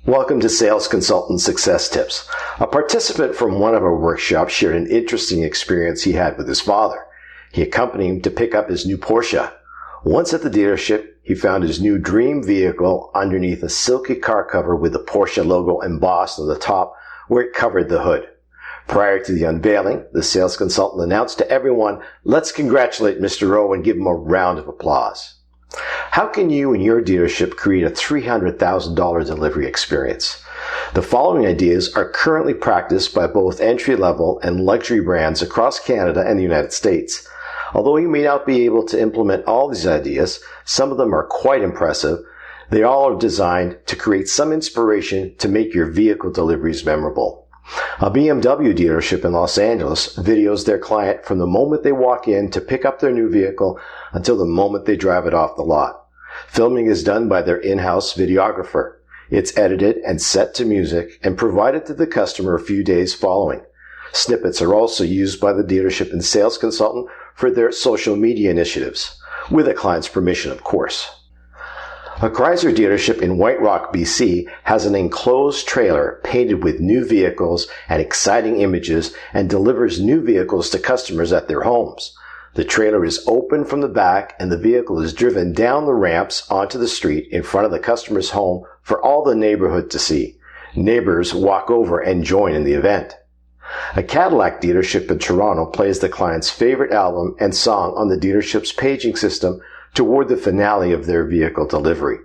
Welcome to Sales Consultant Success Tips. A participant from one of our workshops shared an interesting experience he had with his father. He accompanied him to pick up his new Porsche. Once at the dealership, he found his new dream vehicle underneath a silky car cover with the Porsche logo embossed on the top where it covered the hood. Prior to the unveiling, the sales consultant announced to everyone, "Let's congratulate Mr. Rowe and give him a round of applause." How can you and your dealership create a $300,000 delivery experience? The following ideas are currently practiced by both entry-level and luxury brands across Canada and the United States. Although you may not be able to implement all these ideas, some of them are quite impressive. They all are designed to create some inspiration to make your vehicle deliveries memorable. A BMW dealership in Los Angeles videos their client from the moment they walk in to pick up their new vehicle until the moment they drive it off the lot. Filming is done by their in-house videographer. It's edited and set to music and provided to the customer a few days following. Snippets are also used by the dealership and sales consultant for their social media initiatives, with the client's permission, of course. A Chrysler dealership in White Rock, BC has an enclosed trailer painted with new vehicles and exciting images and delivers new vehicles to customers at their homes. The trailer is open from the back and the vehicle is driven down the ramps onto the street in front of the customer's home for all the neighborhood to see. Neighbors walk over and join in the event. A Cadillac dealership in Toronto plays the client's favorite album and song on the dealership's paging system toward the finale of their vehicle delivery.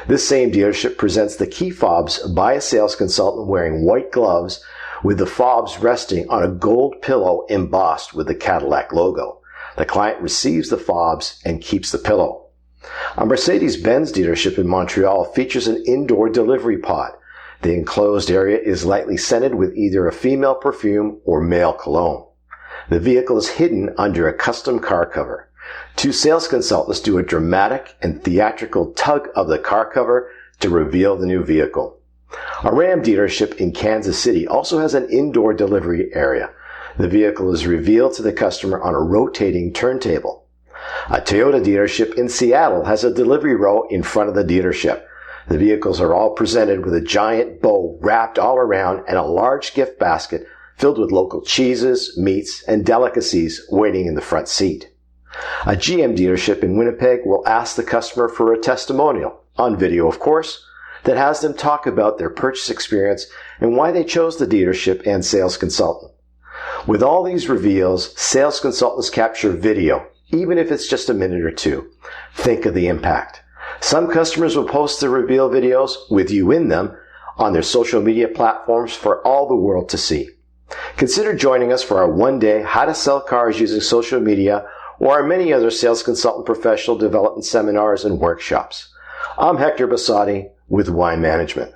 This same dealership presents the key fobs by a sales consultant wearing white gloves with the fobs resting on a gold pillow embossed with the Cadillac logo. The client receives the fobs and keeps the pillow. A Mercedes-Benz dealership in Montreal features an indoor delivery pod. The enclosed area is lightly scented with either a female perfume or male cologne. The vehicle is hidden under a custom car cover. Two sales consultants do a dramatic and theatrical tug of the car cover to reveal the new vehicle. A Ram dealership in Kansas City also has an indoor delivery area. The vehicle is revealed to the customer on a rotating turntable. A Toyota dealership in Seattle has a delivery row in front of the dealership. The vehicles are all presented with a giant bow wrapped all around and a large gift basket filled with local cheeses, meats, and delicacies waiting in the front seat. A GM dealership in Winnipeg will ask the customer for a testimonial, on video of course, that has them talk about their purchase experience and why they chose the dealership and sales consultant. With all these reveals, sales consultants capture video, even if it's just a minute or two. Think of the impact. Some customers will post their reveal videos, with you in them, on their social media platforms for all the world to see. Consider joining us for our one-day How to Sell Cars Using Social Media or our many other sales consultant professional development seminars and workshops. I'm Hector Bassotti with Wine Management.